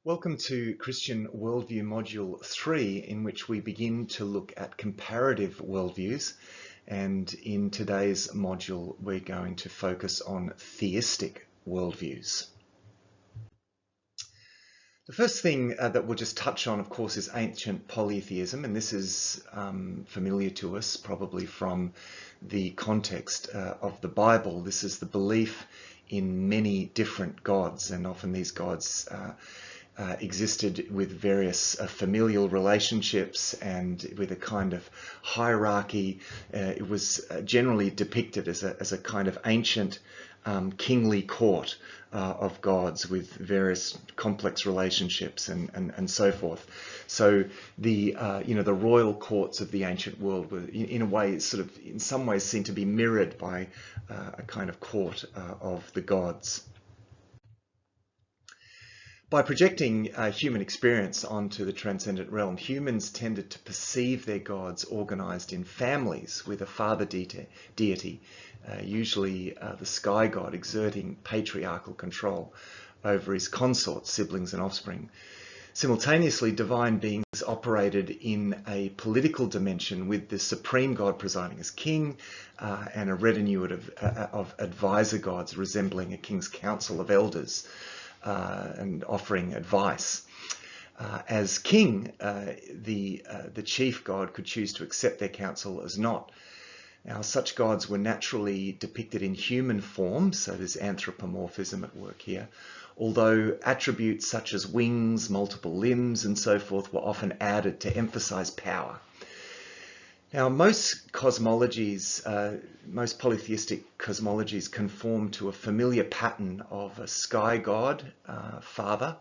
Welcome to Christian Worldview Module 3, in which we begin to look at comparative worldviews. And in today's module, we're going to focus on theistic worldviews. The first thing that we'll just touch on, of course, is ancient polytheism, and this is familiar to us probably from the context of the Bible. This is the belief in many different gods, and often these gods existed with various familial relationships and with a kind of hierarchy. It was generally depicted as a kind of ancient kingly court of gods with various complex relationships and so forth. So the the royal courts of the ancient world were in a way in some ways seen to be mirrored by a kind of court of the gods. By projecting human experience onto the transcendent realm, humans tended to perceive their gods organized in families with a father deity, usually the sky god, exerting patriarchal control over his consorts, siblings and offspring. Simultaneously, divine beings operated in a political dimension with the supreme god presiding as king and a retinue of advisor gods resembling a king's council of elders. And offering advice. As king, the chief god could choose to accept their counsel as not. Now, such gods were naturally depicted in human form, so there's anthropomorphism at work here, although attributes such as wings, multiple limbs, and so forth were often added to emphasize power. Now, most cosmologies, most polytheistic cosmologies conform to a familiar pattern of a sky god, father,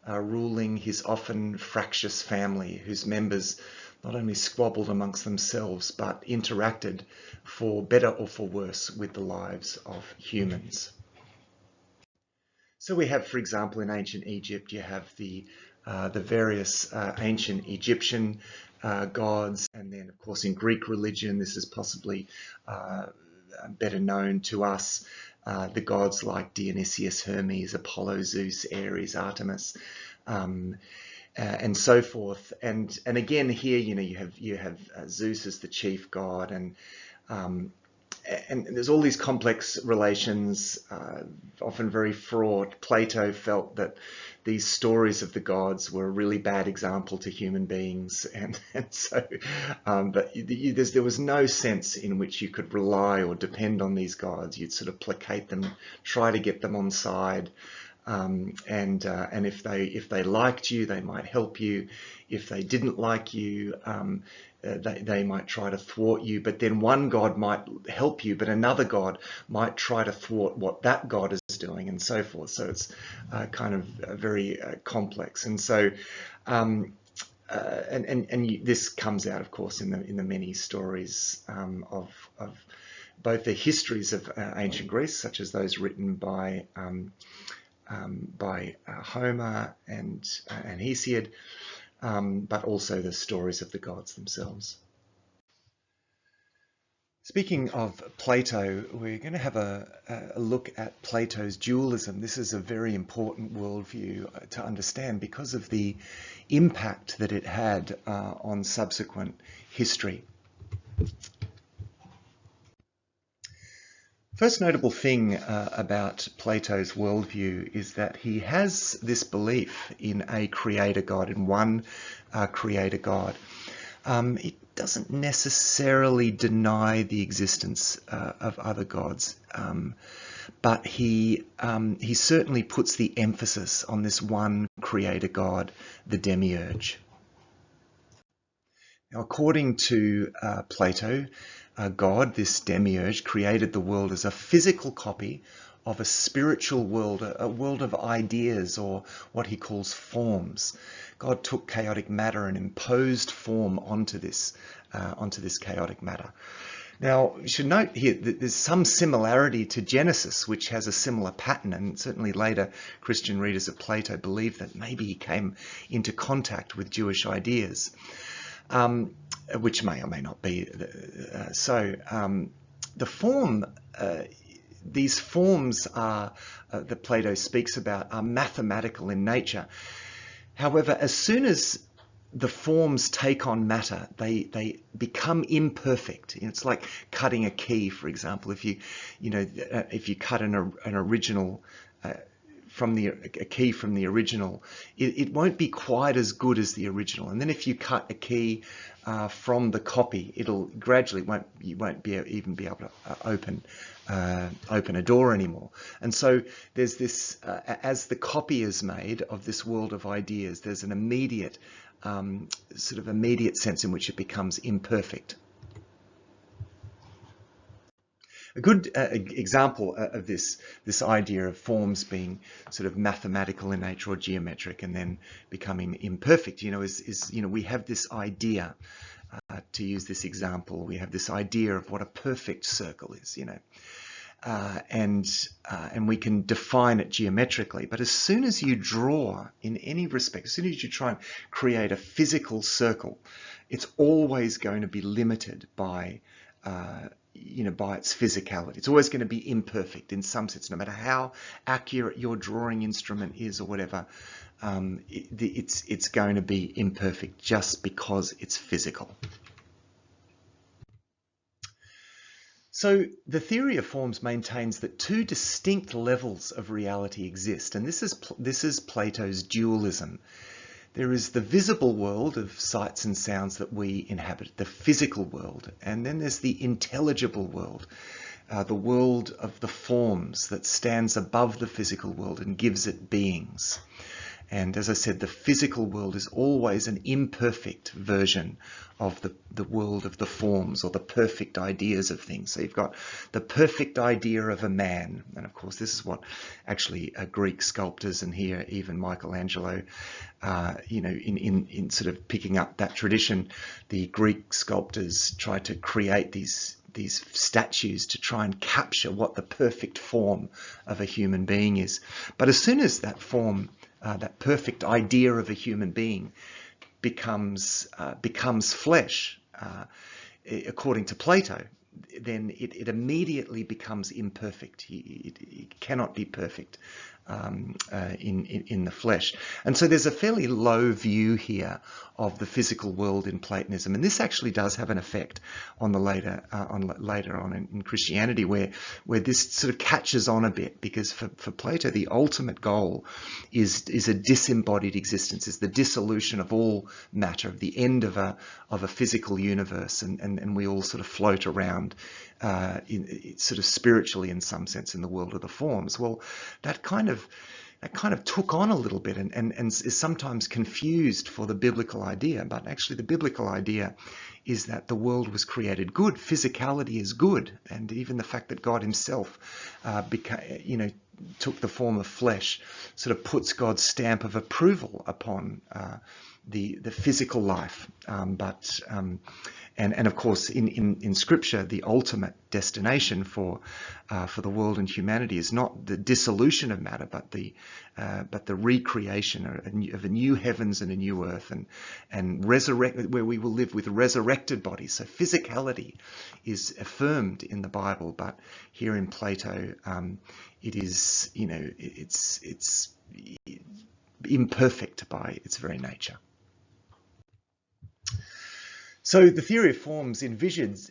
ruling his often fractious family, whose members not only squabbled amongst themselves, but interacted for better or for worse with the lives of humans. So we have, for example, in ancient Egypt, you have the various ancient Egyptian gods, and then of course in Greek religion this is possibly better known to us, the gods like Dionysius, Hermes, Apollo, Zeus, Ares, Artemis, and so forth. And again here, you have Zeus as the chief god, and there's all these complex relations, often very fraught. Plato felt that these stories of the gods were a really bad example to human beings, and so but there was no sense in which you could rely or depend on these gods. You'd sort of placate them, try to get them on side, and if they liked you, they might help you. If they didn't like you, they might try to thwart you, but then one god might help you, but another god might try to thwart what that god is doing, and so forth. So it's kind of very complex, and so this comes out, of course, in the many stories of both the histories of ancient Greece, such as those written by Homer and Hesiod. But also the stories of the gods themselves. Speaking of Plato, we're going to have a look at Plato's dualism. This is a very important worldview to understand because of the impact that it had on subsequent history. First notable thing about Plato's worldview is that he has this belief in a creator God, in one creator God. It doesn't necessarily deny the existence of other gods, but he certainly puts the emphasis on this one creator God, the demiurge. Now, according to Plato, God, this demiurge, created the world as a physical copy of a spiritual world, a world of ideas, or what he calls forms. God took chaotic matter and imposed form onto this chaotic matter. Now, you should note here that there's some similarity to Genesis, which has a similar pattern, and certainly later Christian readers of Plato believe that maybe he came into contact with Jewish ideas. Which may or may not be so. The form, these forms are that Plato speaks about are mathematical in nature. However, as soon as the forms take on matter, they become imperfect. It's like cutting a key, for example. If you cut an original a key from the original, it won't be quite as good as the original. And then if you cut a key from the copy, it'll gradually you won't even be able to open a door anymore. And so there's this as the copy is made of this world of ideas, there's an immediate immediate sense in which it becomes imperfect. A good example of this idea of forms being sort of mathematical in nature or geometric and then becoming imperfect, is we have this idea, to use this example, we have this idea of what a perfect circle is, and we can define it geometrically. But as soon as you draw, in any respect, as soon as you try and create a physical circle, it's always going to be limited by by its physicality. It's always going to be imperfect in some sense, no matter how accurate your drawing instrument is or whatever. It's going to be imperfect just because it's physical. So the theory of forms maintains that two distinct levels of reality exist, and this is Plato's dualism. There is the visible world of sights and sounds that we inhabit, the physical world, and then there's the intelligible world, the world of the forms that stands above the physical world and gives it beings. And as I said, the physical world is always an imperfect version of the world of the forms, or the perfect ideas of things. So you've got the perfect idea of a man. And of course, this is what actually Greek sculptors, and here even Michelangelo, in sort of picking up that tradition, the Greek sculptors tried to create these statues to try and capture what the perfect form of a human being is. But as soon as that form, that perfect idea of a human being becomes flesh, according to Plato, then it immediately becomes imperfect. It cannot be perfect in the flesh. And so there's a fairly low view here of the physical world in Platonism, and this actually does have an effect on the later on in Christianity, where this sort of catches on a bit, because for Plato the ultimate goal is a disembodied existence, is the dissolution of all matter, of the end of a physical universe, and we all sort of float around sort of spiritually in some sense in the world of the forms. Well, that kind of took on a little bit and is sometimes confused for the biblical idea. But actually the biblical idea is that the world was created good. Physicality is good. And even the fact that God himself took the form of flesh sort of puts God's stamp of approval upon the physical life. And of course, in Scripture, the ultimate destination for the world and humanity is not the dissolution of matter, but the recreation of a new heavens and a new earth, and where we will live with resurrected bodies. So physicality is affirmed in the Bible, but here in Plato, it is, it's imperfect by its very nature. So the theory of forms envisions,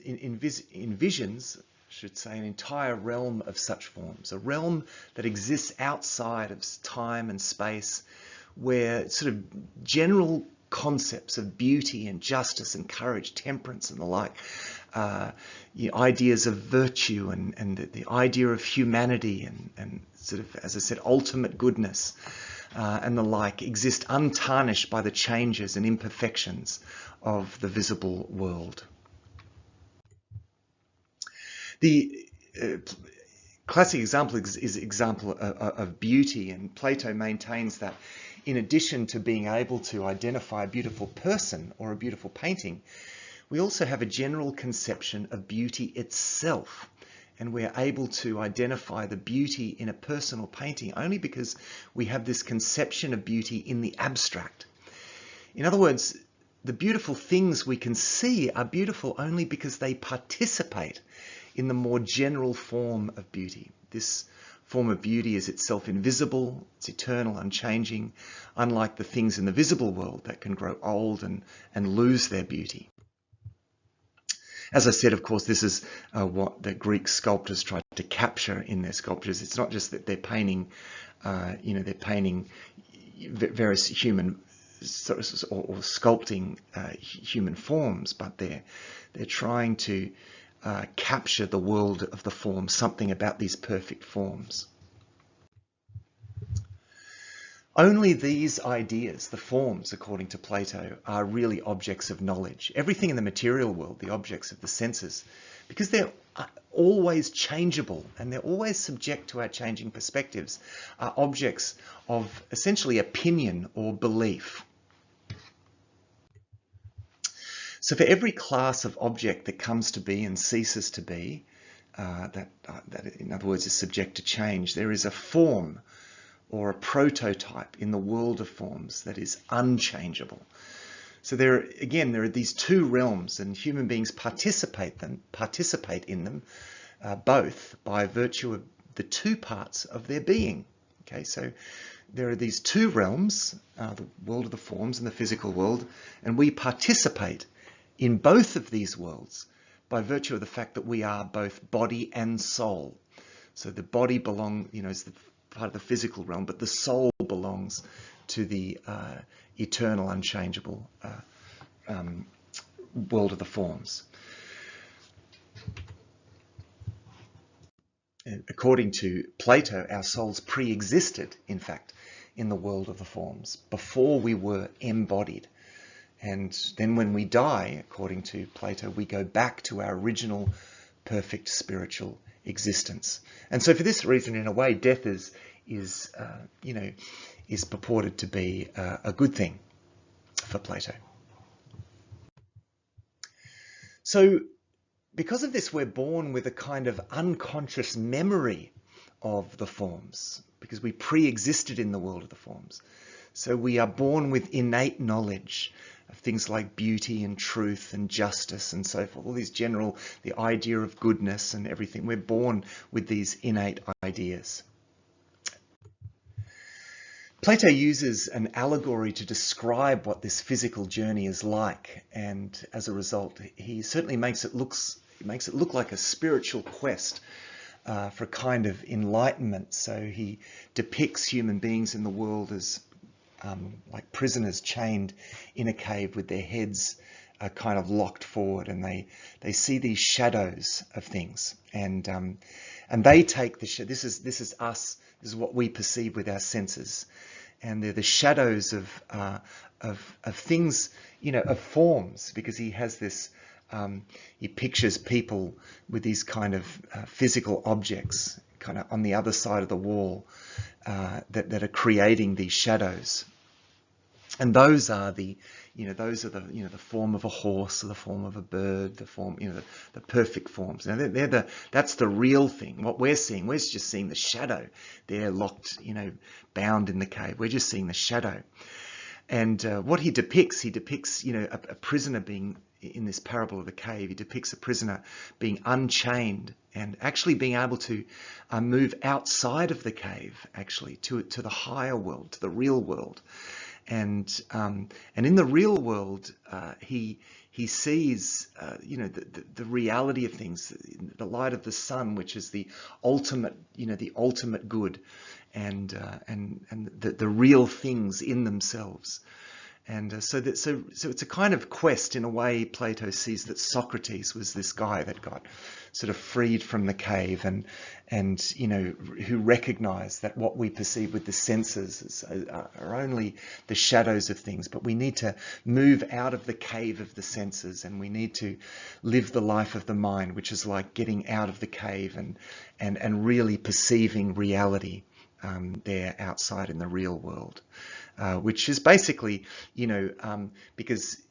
I should say, an entire realm of such forms, a realm that exists outside of time and space, where sort of general concepts of beauty and justice and courage, temperance and the like, ideas of virtue and the idea of humanity and sort of, as I said, ultimate goodness, and the like, exist untarnished by the changes and imperfections of the visible world. The classic example is example of beauty, and Plato maintains that in addition to being able to identify a beautiful person or a beautiful painting, we also have a general conception of beauty itself. And we're able to identify the beauty in a personal painting only because we have this conception of beauty in the abstract. In other words, the beautiful things we can see are beautiful only because they participate in the more general form of beauty. This Form of beauty is itself invisible, it's eternal, unchanging, unlike the things in the visible world that can grow old and lose their beauty. As I said, of course, this is what the Greek sculptors tried to capture in their sculptures. It's not just that they're painting, they're painting various human or sculpting human forms, but they're trying to capture the world of the form, something about these perfect forms. Only these ideas, the forms, according to Plato, are really objects of knowledge. Everything in the material world, the objects of the senses, because they're always changeable and they're always subject to our changing perspectives, are objects of essentially opinion or belief. So for every class of object that comes to be and ceases to be, that in other words is subject to change, there is a form or a prototype in the world of forms that is unchangeable. So there are these two realms, and human beings participate in them both by virtue of the two parts of their being. Okay, so there are these two realms, the world of the forms and the physical world, and we participate in both of these worlds by virtue of the fact that we are both body and soul. So the body is the part of the physical realm, but the soul belongs to the eternal, unchangeable world of the forms. According to Plato, our souls pre-existed, in fact, in the world of the forms before we were embodied. And then when we die, according to Plato, we go back to our original perfect spiritual existence. And so for this reason, in a way, death is purported to be a good thing for Plato. So because of this, we're born with a kind of unconscious memory of the forms, because we pre-existed in the world of the forms. So we are born with innate knowledge of things like beauty and truth and justice and so forth, all these the idea of goodness and everything. We're born with these innate ideas. Plato uses an allegory to describe what this physical journey is like, and as a result, he certainly makes it look like a spiritual quest for a kind of enlightenment. So he depicts human beings in the world as like prisoners chained in a cave with their heads kind of locked forward, and they see these shadows of things, and they take this is us. This is what we perceive with our senses, and they're the shadows of things, of forms, because he has this. He pictures people with these kind of physical objects, kind of on the other side of the wall, that are creating these shadows. And those are the form of a horse, or the form of a bird, the form, the perfect forms. Now that's the real thing. What we're seeing, we're just seeing the shadow. They're locked, bound in the cave. We're just seeing the shadow. And what he depicts, a prisoner being in this parable of the cave. He depicts a prisoner being unchained and actually being able to move outside of the cave, actually to the higher world, to the real world. And in the real world, he sees the reality of things, the light of the sun, which is the ultimate good, and the real things in themselves. And so it's a kind of quest, in a way. Plato sees that Socrates was this guy that got sort of freed from the cave, and who recognized that what we perceive with the senses are only the shadows of things. But we need to move out of the cave of the senses, and we need to live the life of the mind, which is like getting out of the cave and really perceiving reality there outside in the real world. Which is basically, because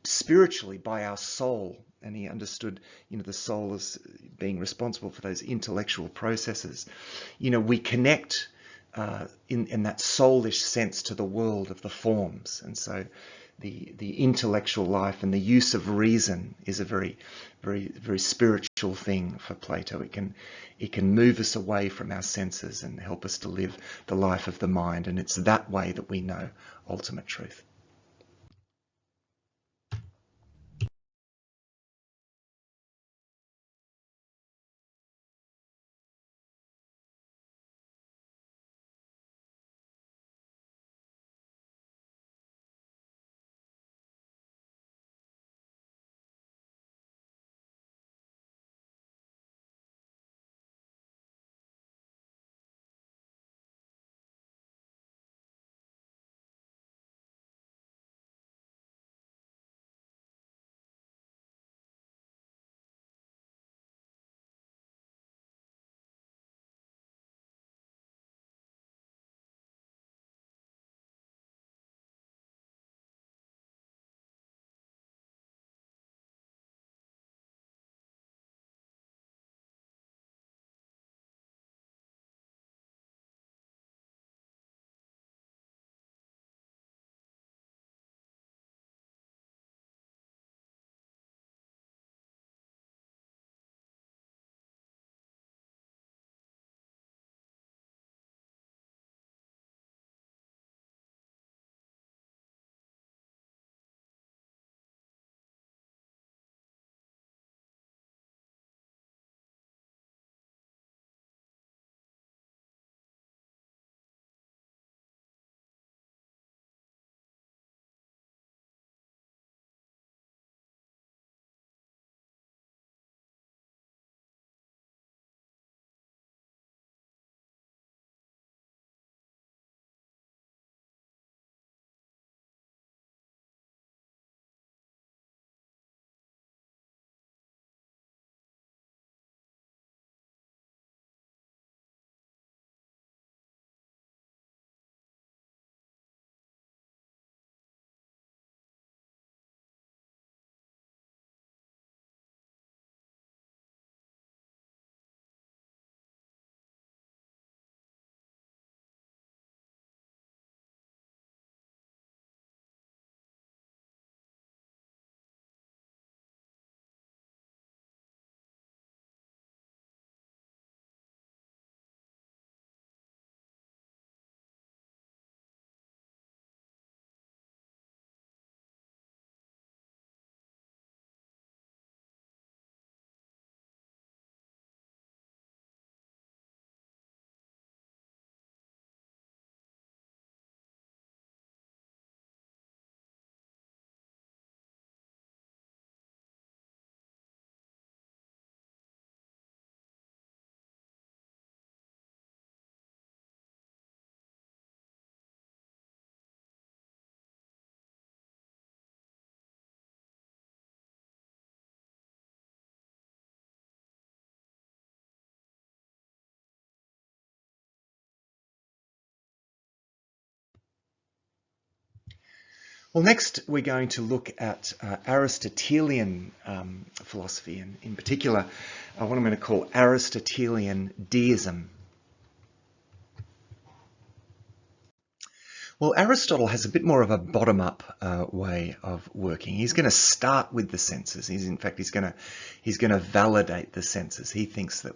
spiritually, by our soul, and he understood, the soul as being responsible for those intellectual processes, we connect in that soulish sense to the world of the forms. And so the intellectual life and the use of reason is a very, very spiritual thing for Plato. It can move us away from our senses and help us to live the life of the mind, and it's that way that we know ultimate truth. Well, next we're going to look at Aristotelian philosophy, and in particular what I'm going to call Aristotelian deism. Well, Aristotle has a bit more of a bottom-up way of working. He's going to start with the senses. He's going to validate the senses. He thinks that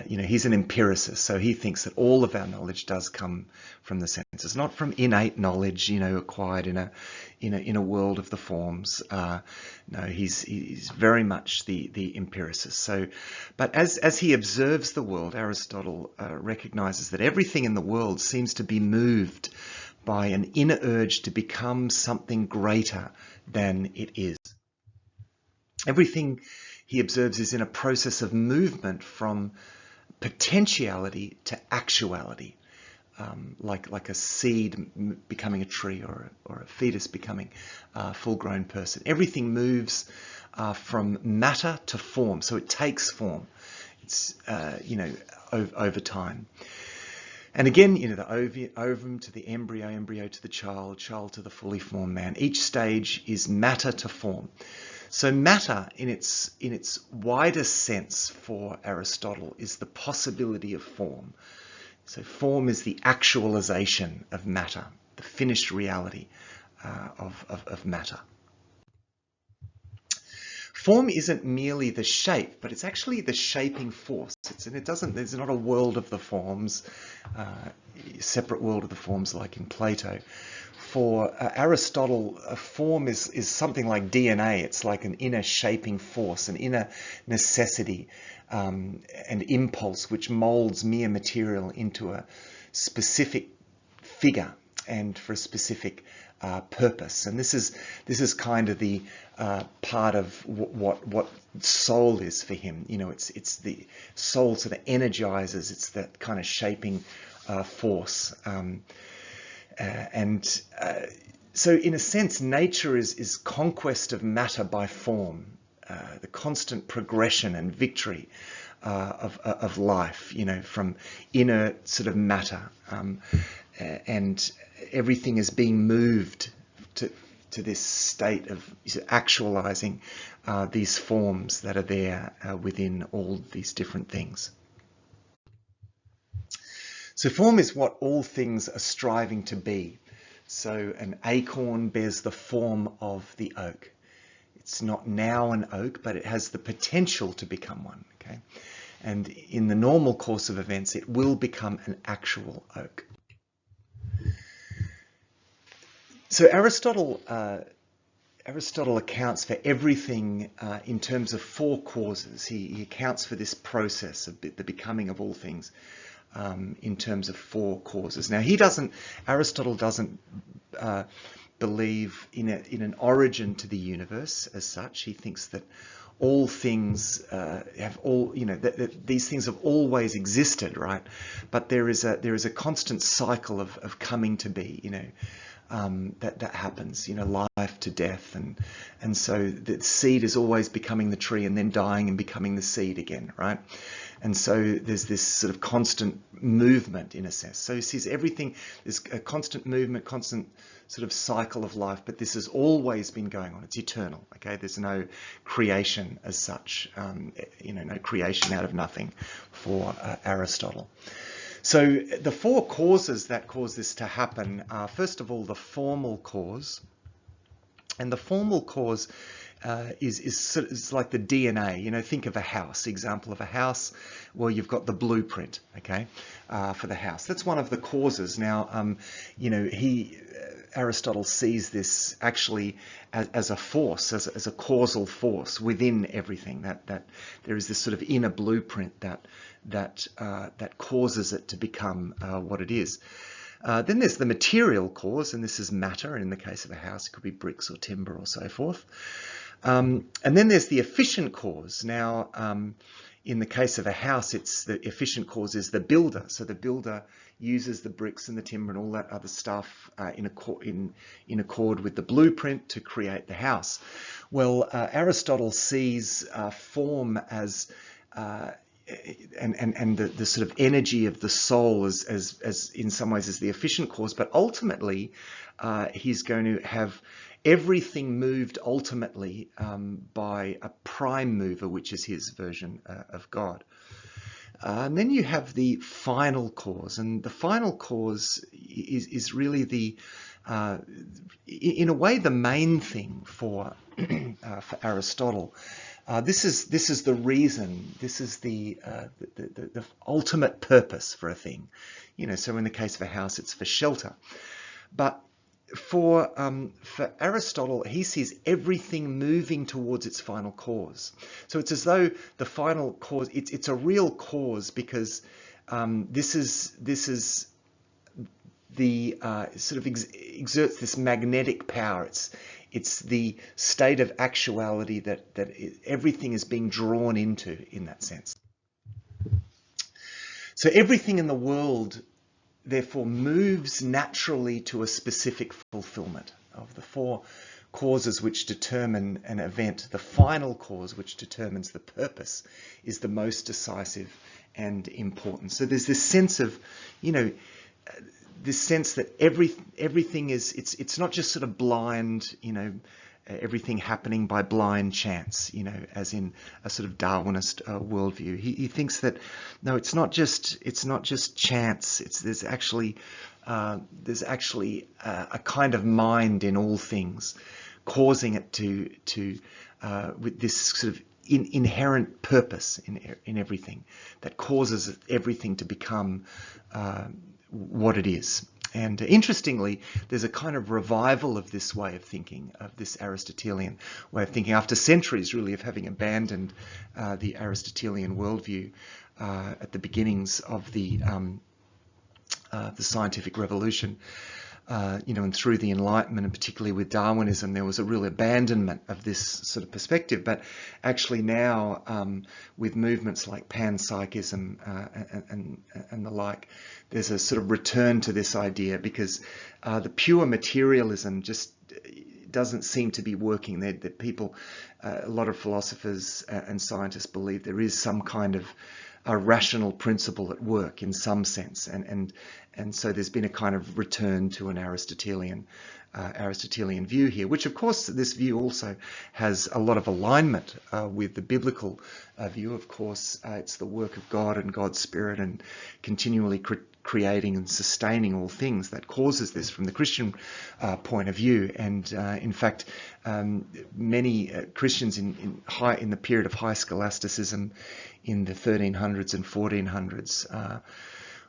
he's an empiricist, so he thinks that all of our knowledge does come from the senses, not from innate knowledge, acquired in a world of the forms. No, he's very much the empiricist. So, but as he observes the world, Aristotle recognizes that everything in the world seems to be moved by an inner urge to become something greater than it is. Everything, he observes, is in a process of movement from potentiality to actuality, like a seed becoming a tree or a fetus becoming a full-grown person. Everything moves from matter to form, so it takes form. It's over time. And again, the ovum to the embryo, embryo to the child to the fully formed man. Each stage is matter to form. So matter, in its widest sense for Aristotle, is the possibility of form. So form is the actualization of matter, the finished reality. of matter. Form isn't merely the shape, but it's actually the shaping force. There's not a world of the forms, separate world of the forms like in Plato. For Aristotle, a form is something like DNA. It's like an inner shaping force, an inner necessity, and impulse which molds mere material into a specific figure and for a specific purpose. And this is kind of the part of what soul is for him. You know, it's the soul sort of energizes. It's that kind of shaping force. So in a sense, nature is conquest of matter by form, the constant progression and victory of life, you know, from inner sort of matter, and everything is being moved to this state of actualizing these forms that are there within all these different things. So form is what all things are striving to be. So an acorn bears the form of the oak. It's not now an oak, but it has the potential to become one. Okay, and in the normal course of events, it will become an actual oak. So Aristotle accounts for everything in terms of four causes. He accounts for this process of the becoming of all things in terms of four causes. Now Aristotle doesn't believe in an origin to the universe as such. He thinks that all things these things have always existed, right? But there is a constant cycle of coming to be, you know. That happens, you know, life to death, and so the seed is always becoming the tree and then dying and becoming the seed again, right? And so there's this sort of constant movement in a sense. So he sees everything, there's a constant movement, constant sort of cycle of life, but this has always been going on. It's eternal, okay? There's no creation as such, no creation out of nothing for Aristotle. So the four causes that cause this to happen are, first of all, the formal cause. And the formal cause is like the DNA. You know, think of a house. Example of a house. Well, you've got the blueprint, okay, for the house. That's one of the causes. Now, Aristotle sees this actually as a force, as a causal force within everything. That there is this sort of inner blueprint that causes it to become what it is. Then there's the material cause, and this is matter. And in the case of a house, it could be bricks or timber or so forth. And then there's the efficient cause. Now, in the case of a house, it's the efficient cause is the builder. So the builder uses the bricks and the timber and all that other stuff in accord with the blueprint to create the house. Well, Aristotle sees form as and the sort of energy of the soul as in some ways as the efficient cause, but ultimately he's going to have everything moved ultimately by a prime mover, which is his version of God. And then you have the final cause, and the final cause is really the in a way the main thing for Aristotle. This is the reason. This is the ultimate purpose for a thing, you know. So in the case of a house, it's for shelter. But for Aristotle, he sees everything moving towards its final cause. So it's as though the final cause it's a real cause because this is the sort of exerts this magnetic power. It's the state of actuality that everything is being drawn into in that sense. So everything in the world therefore moves naturally to a specific fulfillment of the four causes which determine an event. The final cause which determines the purpose is the most decisive and important. So there's this sense of, this sense that everything is, it's not just sort of blind, everything happening by blind chance, as in a sort of Darwinist worldview. He thinks that no, it's not just chance. There's actually there's actually a kind of mind in all things, causing it to with this sort of inherent purpose in everything that causes everything to become what it is. And interestingly, there's a kind of revival of this way of thinking, of this Aristotelian way of thinking, after centuries really of having abandoned the Aristotelian worldview at the beginnings of the scientific revolution. And through the Enlightenment, and particularly with Darwinism, there was a real abandonment of this sort of perspective. But actually now, with movements like panpsychism and the like, there's a sort of return to this idea, because the pure materialism just doesn't seem to be working. That people, a lot of philosophers and scientists believe there is some kind of a rational principle at work in some sense, and so there's been a kind of return to an Aristotelian view here, which of course this view also has a lot of alignment with the biblical view. Of course, it's the work of God and God's Spirit and continually creating and sustaining all things that causes this from the Christian point of view. And in fact, many Christians in the period of high scholasticism in the 1300s and 1400s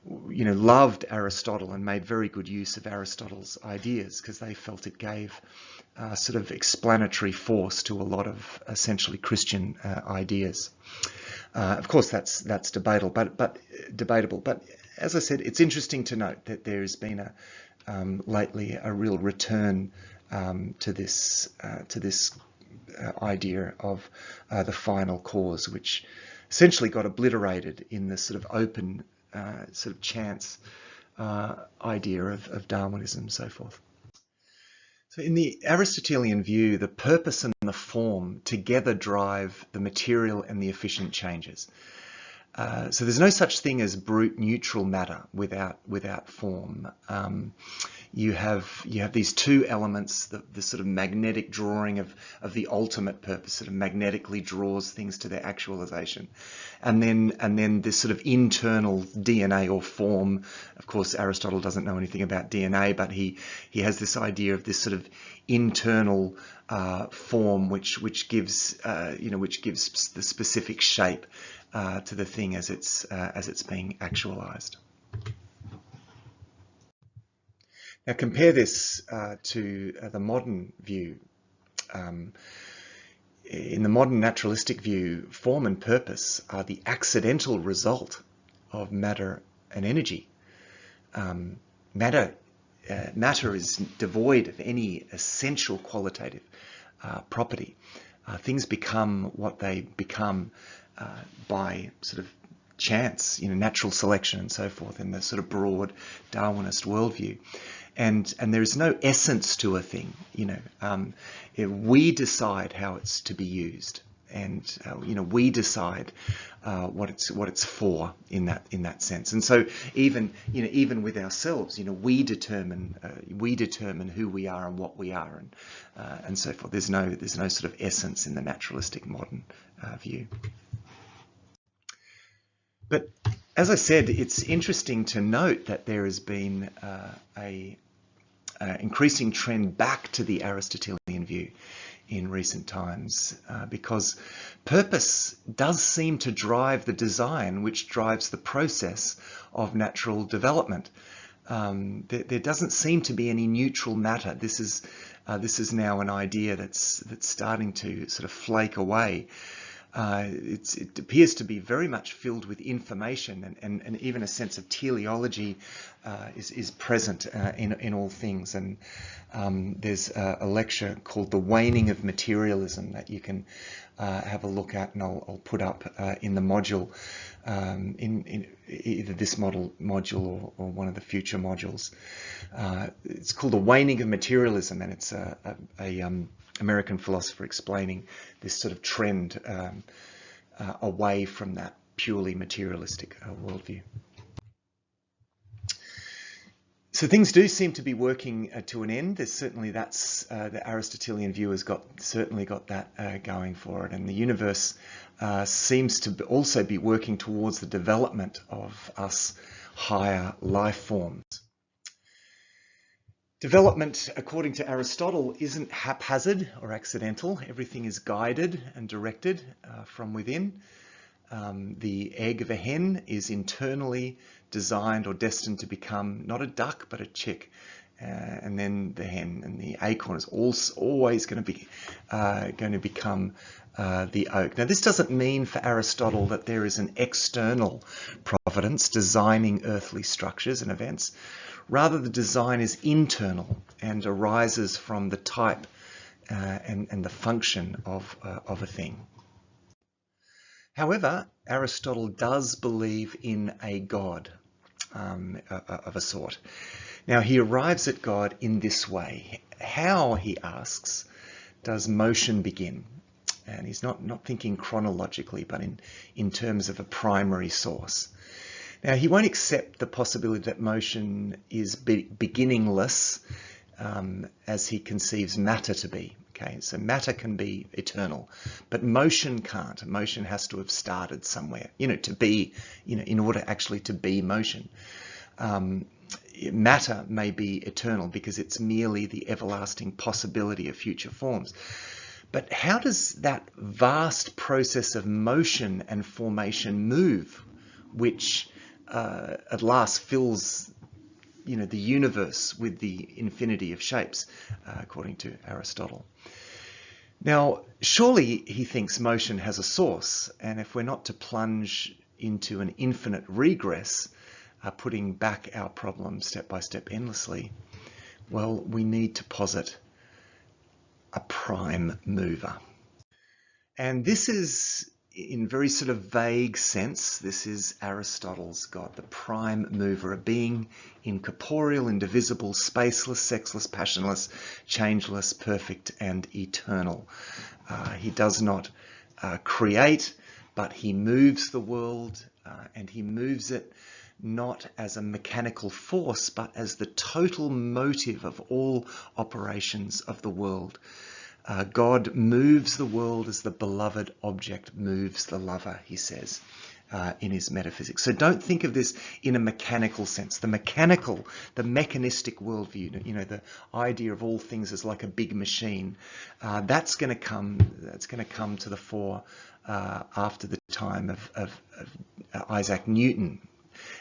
loved Aristotle and made very good use of Aristotle's ideas, because they felt it gave sort of explanatory force to a lot of essentially Christian ideas. Of course, that's debatable, but as I said, it's interesting to note that there has been lately a real return to this idea of the final cause, which essentially got obliterated in the sort of open sort of chance idea of Darwinism and so forth. So in the Aristotelian view, the purpose and the form together drive the material and the efficient changes. So there's no such thing as brute neutral matter without form. You have these two elements, the sort of magnetic drawing of the ultimate purpose, sort of magnetically draws things to their actualization, and then this sort of internal DNA or form. Of course, Aristotle doesn't know anything about DNA, but he has this idea of this sort of internal form which gives the specific shape to the thing as it's being actualized. Now compare this to the modern view. In the modern naturalistic view, form and purpose are the accidental result of matter and energy. Matter is devoid of any essential qualitative property. Things become what they become by sort of chance, natural selection and so forth, in the sort of broad Darwinist worldview. And there is no essence to a thing. We decide how it's to be used, and we decide what it's for in that sense. And so even with ourselves, we determine who we are and what we are, and so forth. There's no sort of essence in the naturalistic modern view. But as I said, it's interesting to note that there has been a increasing trend back to the Aristotelian view in recent times, because purpose does seem to drive the design, which drives the process of natural development. There doesn't seem to be any neutral matter. This is now an idea that's starting to sort of flake away. It appears to be very much filled with information, and even a sense of teleology is present in all things. And there's a lecture called The Waning of Materialism that you can have a look at, and I'll put up in the module, in either this module or one of the future modules. It's called The Waning of Materialism, and it's a American philosopher explaining this sort of trend away from that purely materialistic worldview. So things do seem to be working to an end. There's certainly the Aristotelian view has certainly got that going for it, and the universe seems to also be working towards the development of us higher life forms. Development, according to Aristotle, isn't haphazard or accidental. Everything is guided and directed from within. The egg of a hen is internally designed or destined to become not a duck but a chick, and then the hen, and the acorn is always going to become the oak. Now, this doesn't mean for Aristotle that there is an external providence designing earthly structures and events. Rather, the design is internal and arises from the type and the function of a thing. However, Aristotle does believe in a God of a sort. Now, he arrives at God in this way. How, he asks, does motion begin? And he's not thinking chronologically, but in terms of a primary source. Now, he won't accept the possibility that motion is beginningless as he conceives matter to be. Okay, so matter can be eternal, but motion can't. Motion has to have started somewhere, to be, in order actually to be motion. Matter may be eternal because it's merely the everlasting possibility of future forms. But how does that vast process of motion and formation move, which at last fills the universe with the infinity of shapes, according to Aristotle? Now, surely he thinks motion has a source, and if we're not to plunge into an infinite regress, putting back our problems step by step endlessly, well, we need to posit a prime mover. And this is, in very sort of vague sense, this is Aristotle's God, the prime mover, a being incorporeal, indivisible, spaceless, sexless, passionless, changeless, perfect, and eternal. He does not create, but he moves the world, and he moves it not as a mechanical force, but as the total motive of all operations of the world. God moves the world as the beloved object moves the lover, he says in his metaphysics. So don't think of this in a mechanical sense. The mechanistic worldview, the idea of all things as like a big machine, that's going to come to the fore after the time of Isaac Newton.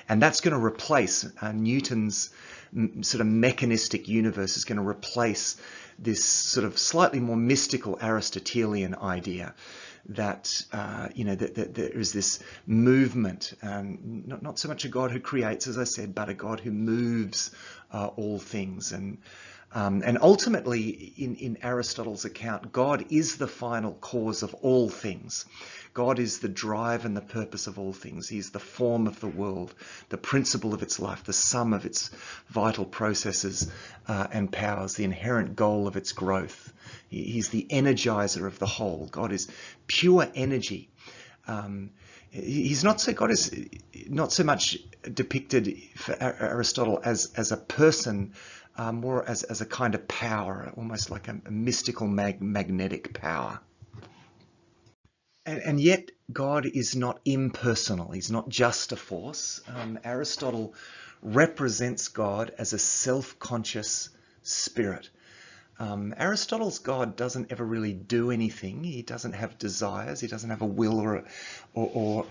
And that's going to replace Newton's sort of mechanistic universe is going to replace this sort of slightly more mystical Aristotelian idea that, that there is this movement, not so much a God who creates, as I said, but a God who moves all things. And ultimately, in Aristotle's account, God is the final cause of all things. God is the drive and the purpose of all things. He is the form of the world, the principle of its life, the sum of its vital processes and powers, the inherent goal of its growth. He's the energizer of the whole. God is pure energy. God is not so much depicted for Aristotle as a person, more as a kind of power, almost like a mystical magnetic power. And yet God is not impersonal. He's not just a force. Aristotle represents God as a self-conscious spirit. Aristotle's God doesn't ever really do anything. He doesn't have desires. He doesn't have a will or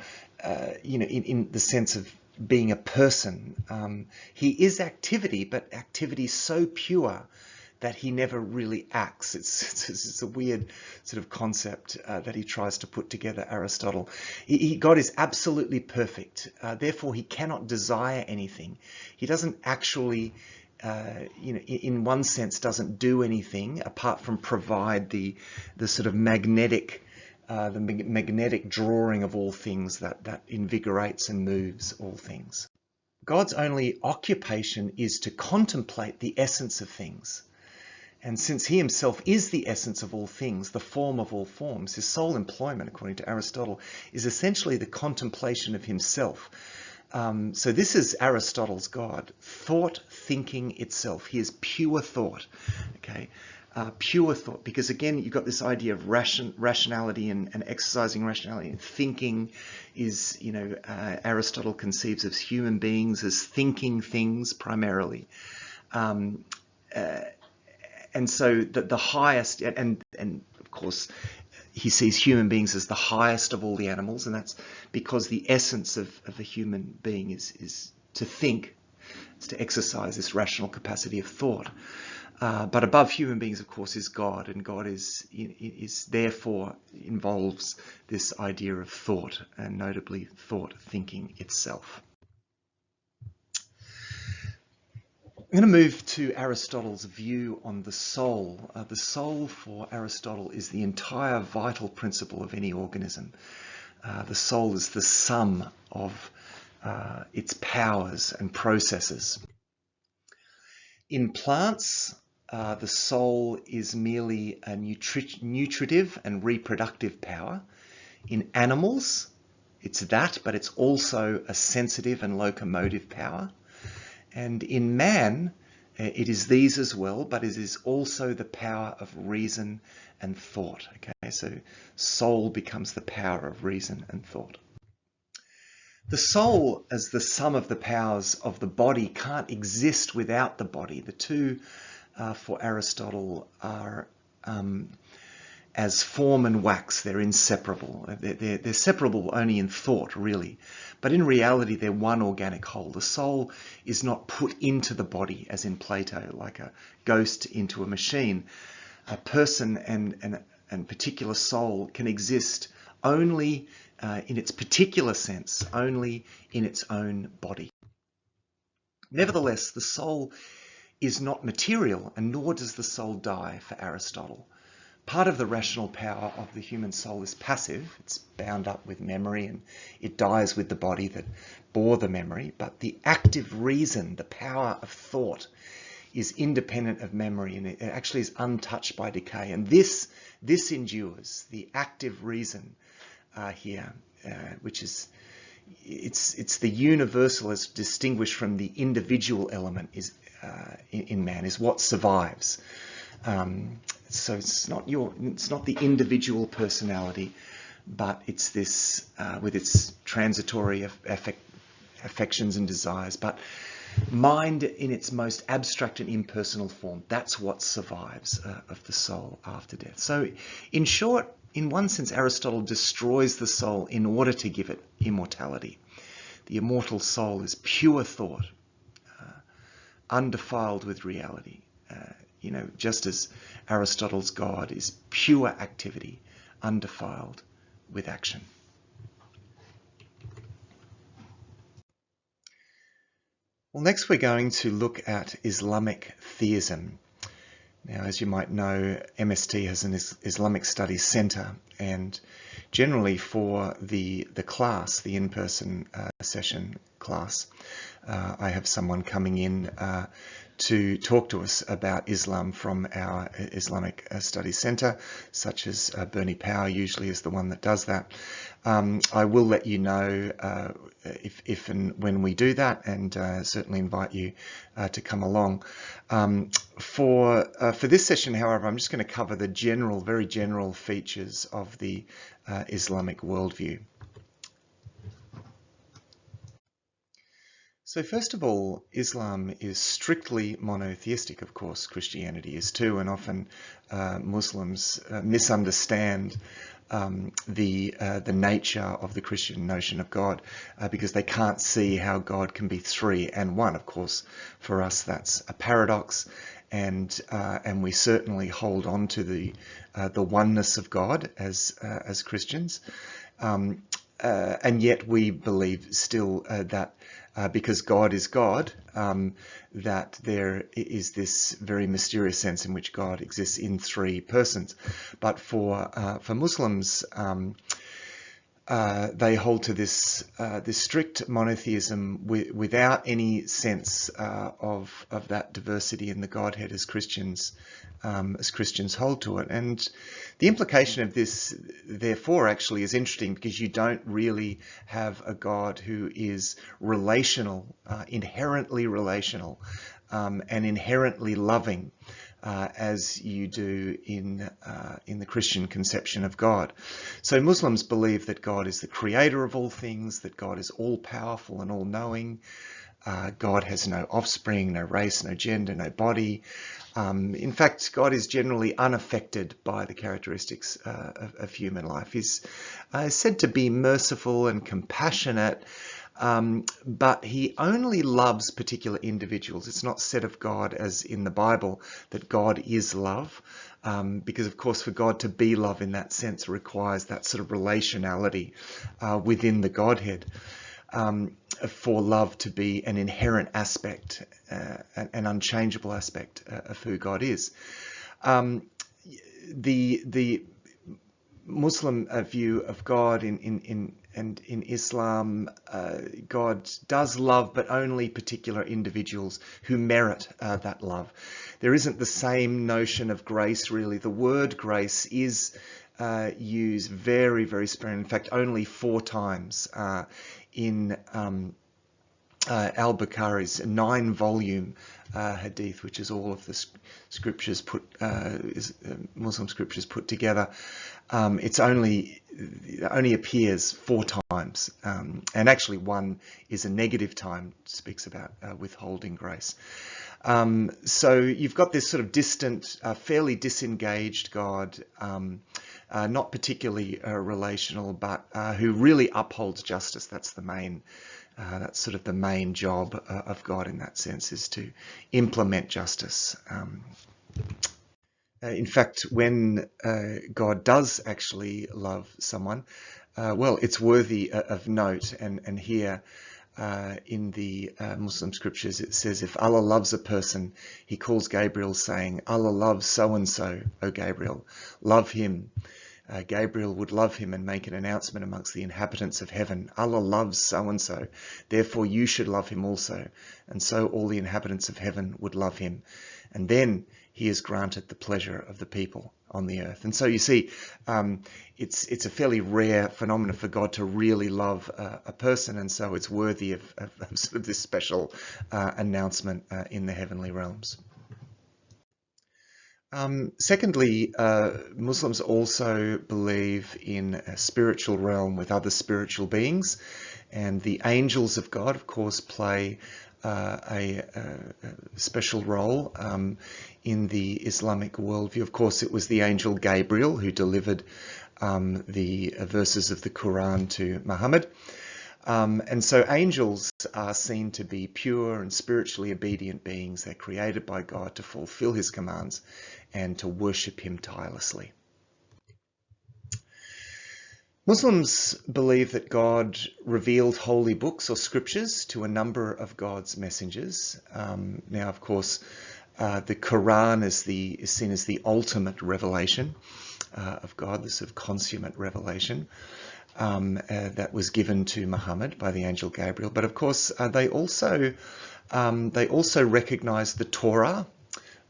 in the sense of being a person. He is activity, but activity so pure that he never really acts. It's a weird sort of concept that he tries to put together, Aristotle. God is absolutely perfect. Therefore, he cannot desire anything. He doesn't actually, in one sense, doesn't do anything apart from provide the sort of magnetic drawing of all things that invigorates and moves all things. God's only occupation is to contemplate the essence of things. And since he himself is the essence of all things, the form of all forms, his sole employment, according to Aristotle, is essentially the contemplation of himself. So this is Aristotle's God, thought thinking itself. He is pure thought, okay? Pure thought, because again, you've got this idea of rationality and exercising rationality. And thinking is, Aristotle conceives of human beings as thinking things primarily. and so the highest, and of course, he sees human beings as the highest of all the animals, and that's because the essence of a human being is to think, is to exercise this rational capacity of thought. But above human beings, of course, is God, and God is therefore involves this idea of thought, and notably thought thinking itself. I'm going to move to Aristotle's view on the soul. The soul for Aristotle is the entire vital principle of any organism. The soul is the sum of its powers and processes. In plants, the soul is merely a nutritive and reproductive power. In animals, it's that, but it's also a sensitive and locomotive power. And in man, it is these as well, but it is also the power of reason and thought. Okay, so soul becomes the power of reason and thought. The soul, as the sum of the powers of the body, can't exist without the body. The two, for Aristotle, are as form and wax. They're inseparable. They're separable only in thought, really. But in reality, they're one organic whole. The soul is not put into the body, as in Plato, like a ghost into a machine. A person and particular soul can exist only in its particular sense, only in its own body. Nevertheless, the soul is not material, and nor does the soul die for Aristotle. Part of the rational power of the human soul is passive. It's bound up with memory, and it dies with the body that bore the memory. But the active reason, the power of thought, is independent of memory, and it actually is untouched by decay. And this endures. The active reason here, which is it's the universal as distinguished from the individual element in man, is what survives. So it's not the individual personality, but it's this with its transitory affections and desires. But mind in its most abstract and impersonal form, that's what survives of the soul after death. So in short, in one sense, Aristotle destroys the soul in order to give it immortality. The immortal soul is pure thought, undefiled with reality. Just as Aristotle's God is pure activity, undefiled with action. Well, next we're going to look at Islamic theism. Now, as you might know, MST has an Islamic Studies Centre, and generally for the class, the in-person session class, I have someone coming in to talk to us about Islam from our Islamic Studies Centre, such as Bernie Power usually is the one that does that. I will let you know if and when we do that, and certainly invite you to come along. For this session, however, I'm just going to cover the very general features of the Islamic worldview. So first of all, Islam is strictly monotheistic. Of course, Christianity is too, and often Muslims misunderstand the nature of the Christian notion of God because they can't see how God can be three and one. Of course, for us that's a paradox, and we certainly hold on to the oneness of God as Christians, and yet we believe still that. Because God is God, that there is this very mysterious sense in which God exists in three persons. But for Muslims, they hold to this strict monotheism without any sense of that diversity in the Godhead as Christians hold to it. And the implication of this, therefore, actually is interesting, because you don't really have a God who is relational, inherently relational, and inherently loving, as you do in the Christian conception of God. So Muslims believe that God is the creator of all things, that God is all-powerful and all-knowing, God has no offspring, no race, no gender, no body. In fact, God is generally unaffected by the characteristics of human life. He's said to be merciful and compassionate, but he only loves particular individuals. It's not said of God, as in the Bible, that God is love, because of course for God to be love in that sense requires that sort of relationality within the Godhead. For love to be an inherent aspect, an unchangeable aspect of who God is. The Muslim view of God in Islam, God does love, but only particular individuals who merit that love. There isn't the same notion of grace, really. The word grace is used very, very sparingly. In fact, only 4 times in al-Bukhari's 9-volume hadith, which is all of the scriptures Muslim scriptures put together. It only appears 4 times, and actually one is a negative time, speaks about withholding grace. So you've got this sort of distant, fairly disengaged God, not particularly relational, but who really upholds justice. That's the main. That's sort of the main job of God in that sense, is to implement justice. In fact, when God does actually love someone, well, it's worthy of note. And here in the Muslim scriptures, it says, if Allah loves a person, he calls Gabriel saying, Allah loves so-and-so, O Gabriel, love him. Gabriel would love him and make an announcement amongst the inhabitants of heaven. Allah loves so-and-so, therefore you should love him also. And so all the inhabitants of heaven would love him. And then he is granted the pleasure of the people on the earth. And so you see, it's a fairly rare phenomenon for God to really love a person, and so it's worthy of sort of this special announcement in the heavenly realms. Secondly, Muslims also believe in a spiritual realm with other spiritual beings, and the angels of God, of course, play a special role in the Islamic worldview. Of course, it was the angel Gabriel who delivered the verses of the Quran to Muhammad. And so angels are seen to be pure and spiritually obedient beings. They're created by God to fulfill his commands and to worship him tirelessly. Muslims believe that God revealed holy books or scriptures to a number of God's messengers. Now, of course, the Quran is seen as the ultimate revelation of God, the sort of consummate revelation that was given to Muhammad by the angel Gabriel. But of course, they also recognize the Torah,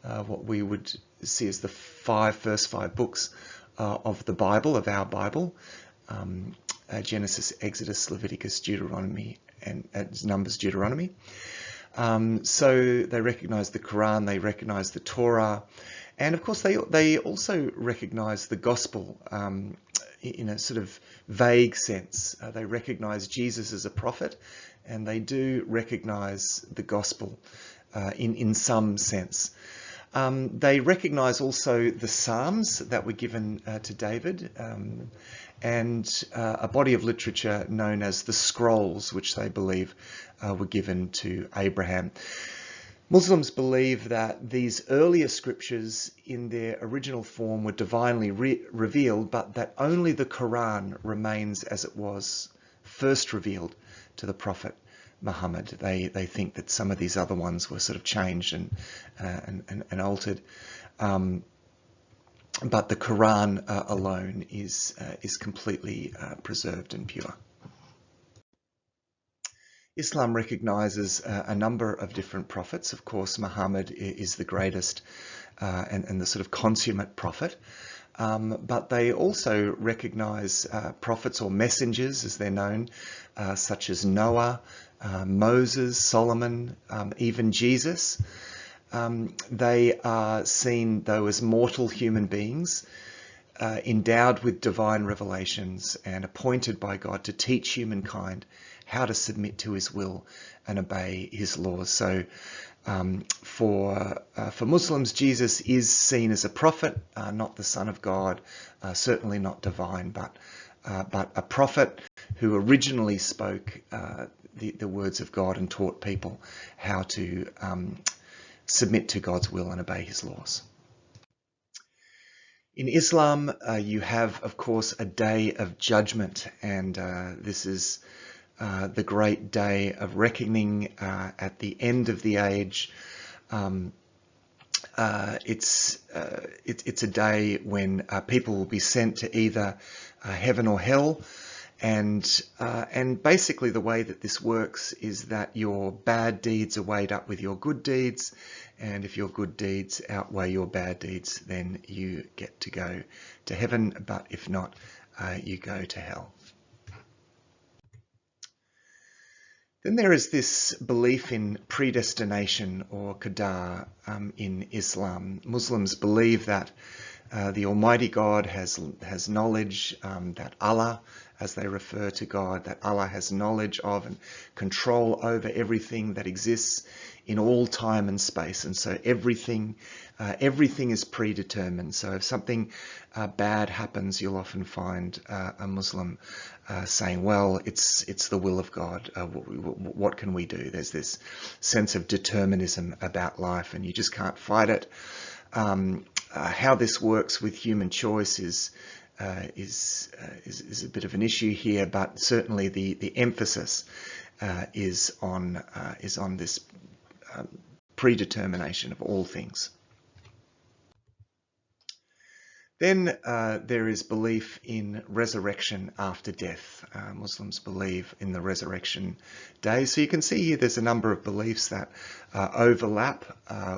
what we would see as the first five books of the Bible, of our Bible. Genesis, Exodus, Leviticus, Deuteronomy, and Numbers, Deuteronomy. So they recognize the Quran, they recognize the Torah, and of course they also recognize the gospel in a sort of vague sense. They recognize Jesus as a prophet, and they do recognize the gospel in some sense. They recognize also the Psalms that were given to David, and a body of literature known as the Scrolls, which they believe were given to Abraham. Muslims believe that these earlier scriptures in their original form were divinely revealed, but that only the Quran remains as it was first revealed to the Prophet Muhammad. They think that some of these other ones were sort of changed and altered. But the Quran alone is completely preserved and pure. Islam recognizes a number of different prophets. Of course, Muhammad is the greatest and the sort of consummate prophet. But they also recognize prophets or messengers, as they're known, such as Noah, Moses, Solomon, even Jesus. They are seen, though, as mortal human beings, endowed with divine revelations and appointed by God to teach humankind how to submit to his will and obey his laws. So for Muslims, Jesus is seen as a prophet, not the Son of God, certainly not divine, but a prophet who originally spoke the words of God and taught people how to submit to God's will and obey his laws. In Islam, you have, of course, a day of judgment, and this is the great day of reckoning at the end of the age. It's a day when people will be sent to either heaven or hell, and basically the way that this works is that your bad deeds are weighed up with your good deeds, and if your good deeds outweigh your bad deeds, then you get to go to heaven, but if not, you go to hell. Then there is this belief in predestination, or qadar, in Islam. Muslims believe that the Almighty God has knowledge, that Allah, as they refer to God, that Allah has knowledge of and control over everything that exists in all time and space. And so everything is predetermined. So if something bad happens, you'll often find a Muslim saying, well, it's the will of God. What can we do? There's this sense of determinism about life, and you just can't fight it. How this works with human choice is a bit of an issue here, but certainly the emphasis is on this predetermination of all things. Then there is belief in resurrection after death. Muslims believe in the resurrection day. So you can see here there's a number of beliefs that overlap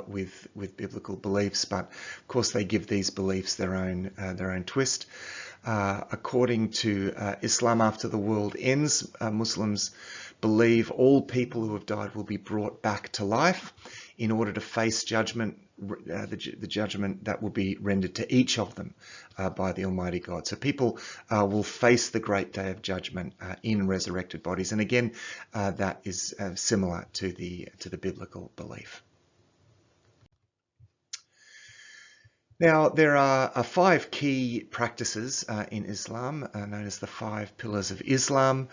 with biblical beliefs, but of course they give these beliefs their own twist. According to Islam, after the world ends, Muslims believe all people who have died will be brought back to life in order to face judgment, the judgment that will be rendered to each of them by the Almighty God. So people will face the great day of judgment in resurrected bodies, and again, that is similar to the biblical belief. Now, there are 5 key practices in Islam, known as the 5 pillars of Islam.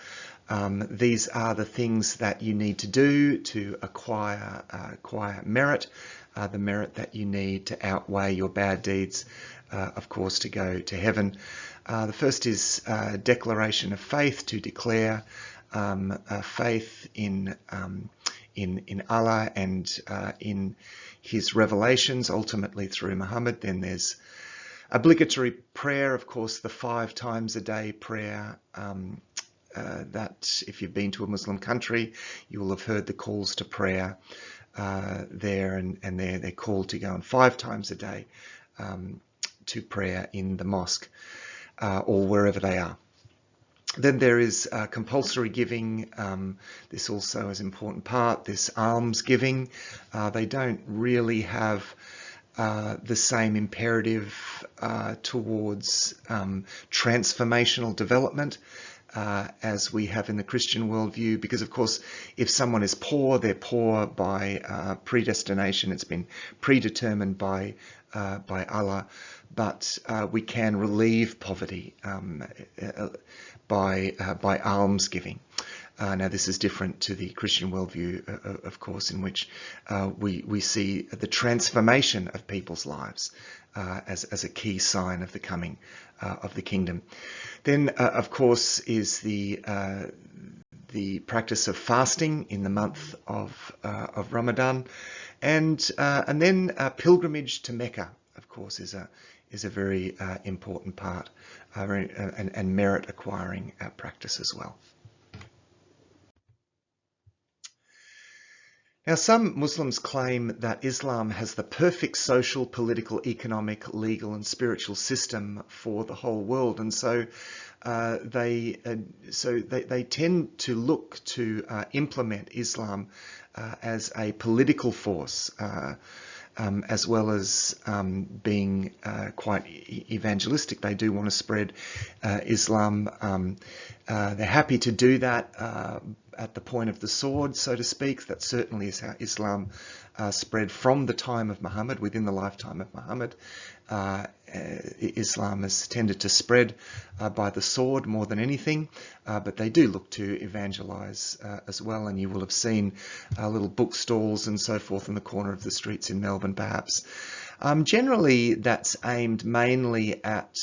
These are the things that you need to do to acquire merit, the merit that you need to outweigh your bad deeds, of course, to go to heaven. The first is declaration of faith, to declare faith in Allah and in his revelations, ultimately through Muhammad. Then there's obligatory prayer, of course, the 5 times a day prayer, that if you've been to a Muslim country, you will have heard the calls to prayer there, and they're called to go on 5 times a day to prayer in the mosque or wherever they are. Then there is compulsory giving. This also is an important part, this alms giving. They don't really have the same imperative towards transformational development as we have in the Christian worldview, because of course if someone is poor, they're poor by predestination. It's been predetermined by Allah, but we can relieve poverty by alms giving. Now this is different to the Christian worldview, of course, in which we see the transformation of people's lives as a key sign of the coming of the kingdom. Then, of course, is the practice of fasting in the month of Ramadan, and then pilgrimage to Mecca, of course, is a very important part, and merit acquiring practice as well. Now, some Muslims claim that Islam has the perfect social, political, economic, legal and spiritual system for the whole world, and so they tend to look to implement Islam as a political force, as well as being quite evangelistic. They do want to spread Islam. They're happy to do that at the point of the sword, so to speak. That certainly is how Islam spread from the time of Muhammad. Within the lifetime of Muhammad, Islam has tended to spread by the sword more than anything, but they do look to evangelize as well, and you will have seen little bookstalls and so forth in the corner of the streets in Melbourne perhaps. Generally that's aimed mainly at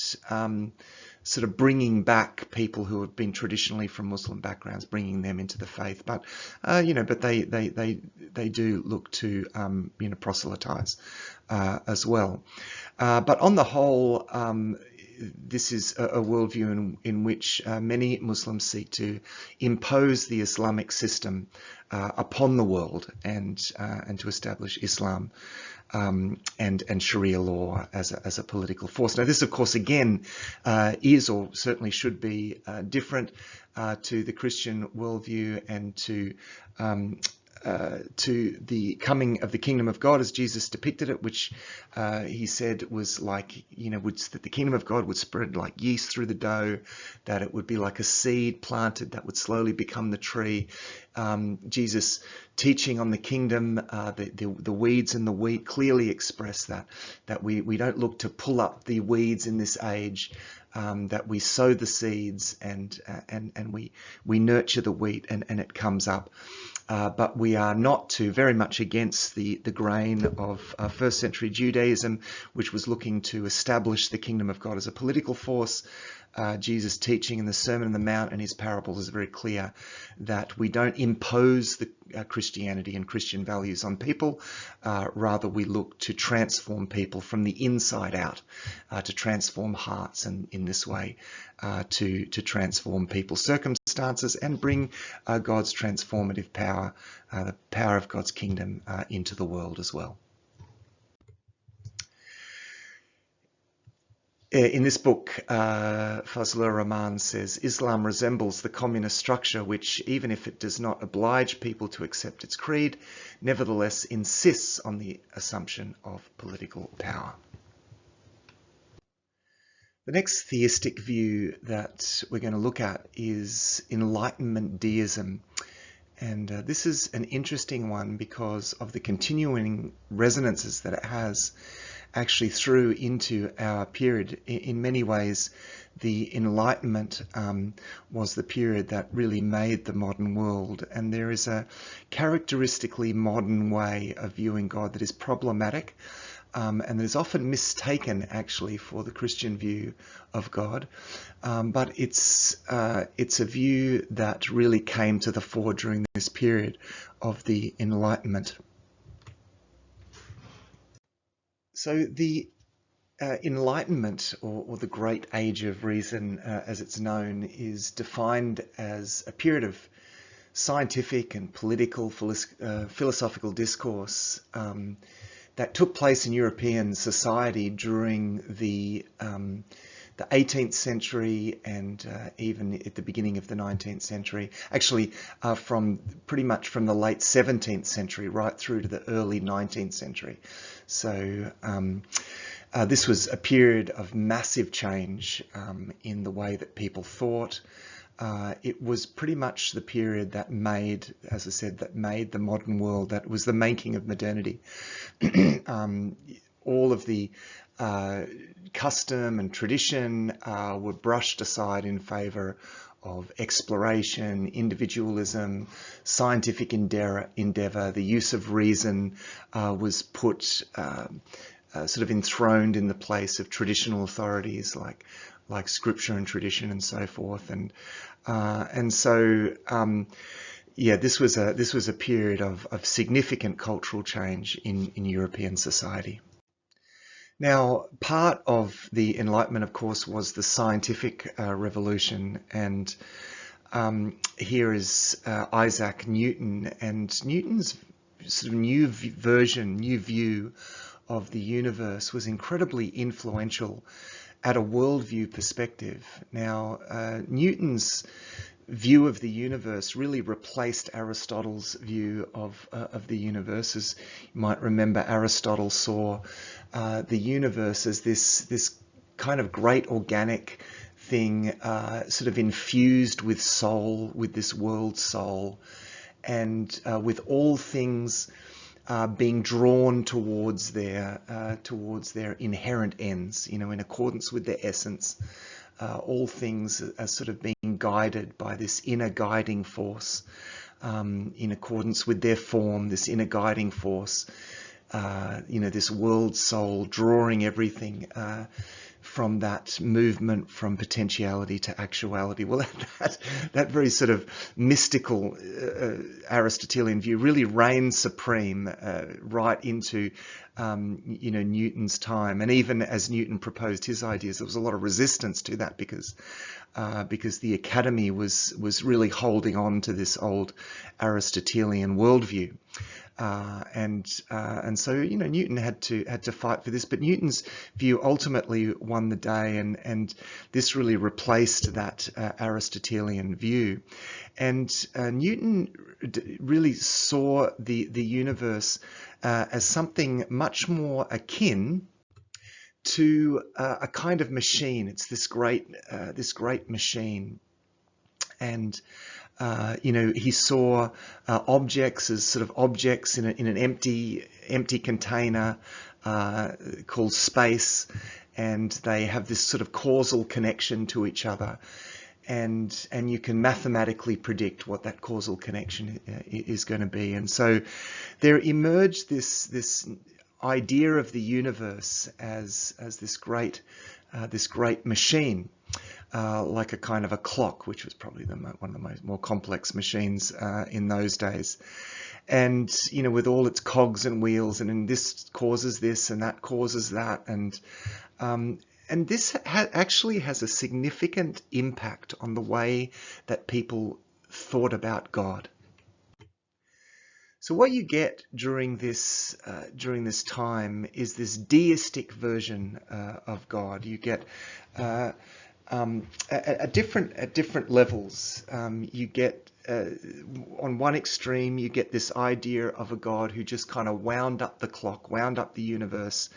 sort of bringing back people who have been traditionally from Muslim backgrounds, bringing them into the faith. But but they do look to proselytize as well. But on the whole, this is a worldview in which many Muslims seek to impose the Islamic system upon the world and to establish Islam and Sharia law as a political force. Now, this, of course, again, is or certainly should be different to the Christian worldview and to the coming of the kingdom of God as Jesus depicted it, which he said was like, that the kingdom of God would spread like yeast through the dough, that it would be like a seed planted that would slowly become the tree. Jesus teaching on the kingdom, the weeds and the wheat clearly express that we don't look to pull up the weeds in this age, that we sow the seeds and we nurture the wheat and it comes up. But we are not very much against the grain of first century Judaism, which was looking to establish the kingdom of God as a political force. Jesus' teaching in the Sermon on the Mount and his parables is very clear that we don't impose the Christianity and Christian values on people. Rather, we look to transform people from the inside out, to transform hearts, and in this way to transform people's circumstances and bring God's transformative power, the power of God's kingdom into the world as well. In this book, Fazlur Rahman says, Islam resembles the communist structure which, even if it does not oblige people to accept its creed, nevertheless insists on the assumption of political power. The next theistic view that we're going to look at is Enlightenment deism. And this is an interesting one because of the continuing resonances that it has actually through into our period. In many ways, the Enlightenment was the period that really made the modern world, and there is a characteristically modern way of viewing God that is problematic, and that is often mistaken actually for the Christian view of God, but it's a view that really came to the fore during this period of the Enlightenment. So the Enlightenment, or the Great Age of Reason, as it's known, is defined as a period of scientific and political, philosophical discourse that took place in European society during the 18th century and even at the beginning of the 19th century. Actually, pretty much from the late 17th century right through to the early 19th century. So this was a period of massive change in the way that people thought. It was pretty much the period that made, as I said, that made the modern world. That was the making of modernity. All of the custom and tradition were brushed aside in favour of exploration, individualism, scientific endeavour. The use of reason was put sort of enthroned in the place of traditional authorities like scripture and tradition and so forth. And so this was a period of significant cultural change in European society. Now, part of the Enlightenment, of course, was the scientific revolution, and here is Isaac Newton, and Newton's sort of new view of the universe was incredibly influential at a worldview perspective. Now, Newton's view of the universe really replaced Aristotle's view of the universe. As you might remember, Aristotle saw the universe as this kind of great organic thing, sort of infused with soul, with this world soul, and with all things being drawn towards their inherent ends, you know, in accordance with their essence. All things are sort of being guided by this inner guiding force, in accordance with their form, this inner guiding force, you know, this world soul drawing everything from that movement from potentiality to actuality. Well, that very sort of mystical Aristotelian view really reigns supreme right into you know, Newton's time. And even as Newton proposed his ideas, there was a lot of resistance to that because the Academy was really holding on to this old Aristotelian worldview. And so, you know, Newton had to fight for this, but Newton's view ultimately won the day, and this really replaced that Aristotelian view. And Newton really saw the universe as something much more akin to a kind of machine. It's this great machine, and you know, he saw objects as sort of objects in an empty container called space, and they have this sort of causal connection to each other, and you can mathematically predict what that causal connection is going to be. And so there emerged this idea of the universe as this great machine. Like a kind of a clock, which was probably one of the more complex machines in those days. And, you know, with all its cogs and wheels, and this causes this and that causes that. And this actually has a significant impact on the way that people thought about God. So what you get during this time is this deistic version of God. You get at different levels. You get on one extreme, you get this idea of a God who just kind of wound up the clock, wound up the universe,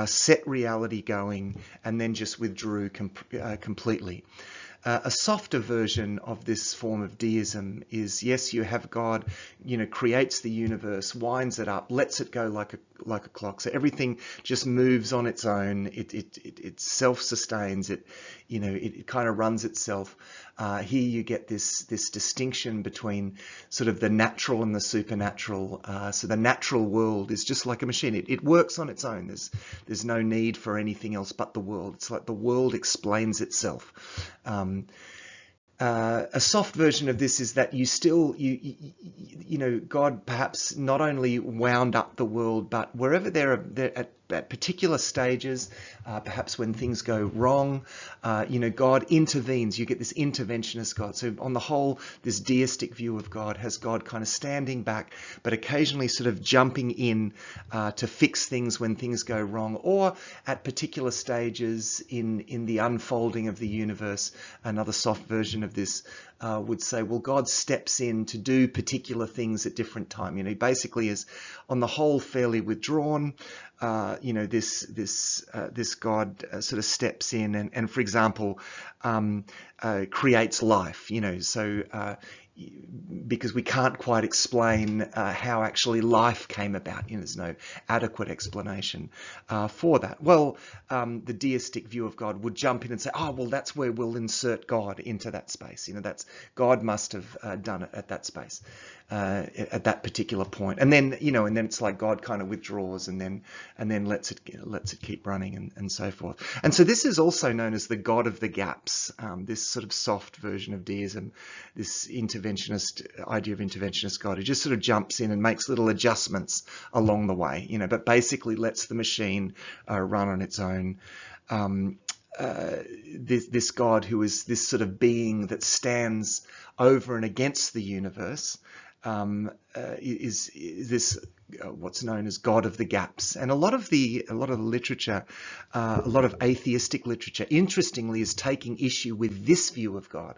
set reality going, and then just withdrew completely. A softer version of this form of deism is, yes, you have God, you know, creates the universe, winds it up, lets it go like a clock. So everything just moves on its own. It self-sustains. It kind of runs itself. Here you get this distinction between sort of the natural and the supernatural. So the natural world is just like a machine. It works on its own. There's no need for anything else but the world. It's like the world explains itself. A soft version of this is that you know, God perhaps not only wound up the world, but wherever they're at particular stages, perhaps when things go wrong, you know, God intervenes. You get this interventionist God. So on the whole, this deistic view of God has God kind of standing back, but occasionally sort of jumping in to fix things when things go wrong, or at particular stages in the unfolding of the universe. Another soft version of this would say, well, God steps in to do particular things at different time. You know, he basically is on the whole fairly withdrawn. You know, this God sort of steps in and for example, creates life. You know, so because we can't quite explain how actually life came about. You know, there's no adequate explanation for that. Well, the deistic view of God would jump in and say, oh, well, that's where we'll insert God into that space. You know, that's God must have done it at that space, at that particular point. And then, you know, and then it's like God kind of withdraws and then lets it keep running and so forth. And so this is also known as the God of the gaps, this sort of soft version of deism, this idea of interventionist God who just sort of jumps in and makes little adjustments along the way, you know, but basically lets the machine run on its own. This God who is this sort of being that stands over and against the universe is this what's known as God of the gaps. And a lot of the literature, a lot of atheistic literature, interestingly, is taking issue with this view of God.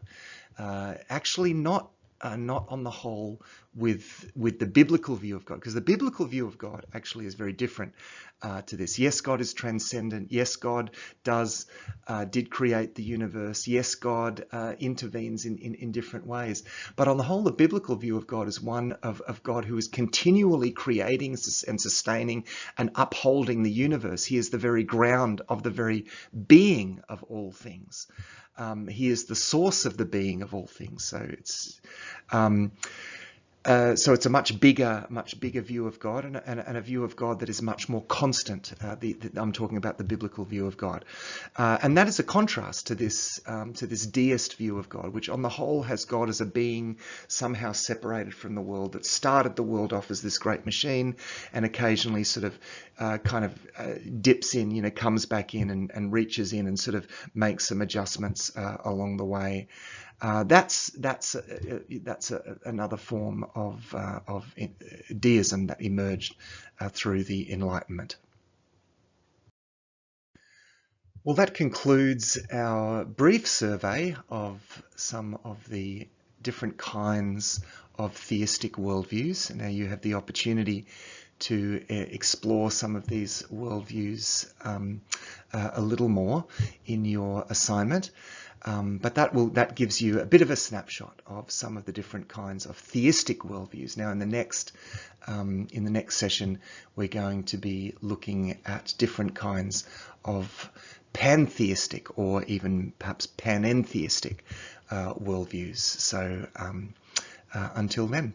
Actually not on the whole with the biblical view of God, because the biblical view of God actually is very different to this. Yes, God is transcendent. Yes, God did create the universe. Yes, God intervenes in different ways. But on the whole, the biblical view of God is one of God who is continually creating and sustaining and upholding the universe. He is the very ground of the very being of all things. He is the source of the being of all things. So it's a much bigger view of God, and a view of God that is much more constant. I'm talking about the biblical view of God, and that is a contrast to this deist view of God, which on the whole has God as a being somehow separated from the world, that started the world off as this great machine, and occasionally sort of dips in, comes back in and reaches in and sort of makes some adjustments along the way. That's another form of deism that emerged through the Enlightenment. Well, that concludes our brief survey of some of the different kinds of theistic worldviews. Now you have the opportunity to explore some of these worldviews a little more in your assignment. But that gives you a bit of a snapshot of some of the different kinds of theistic worldviews. Now, in the next session, we're going to be looking at different kinds of pantheistic or even perhaps panentheistic worldviews. So until then.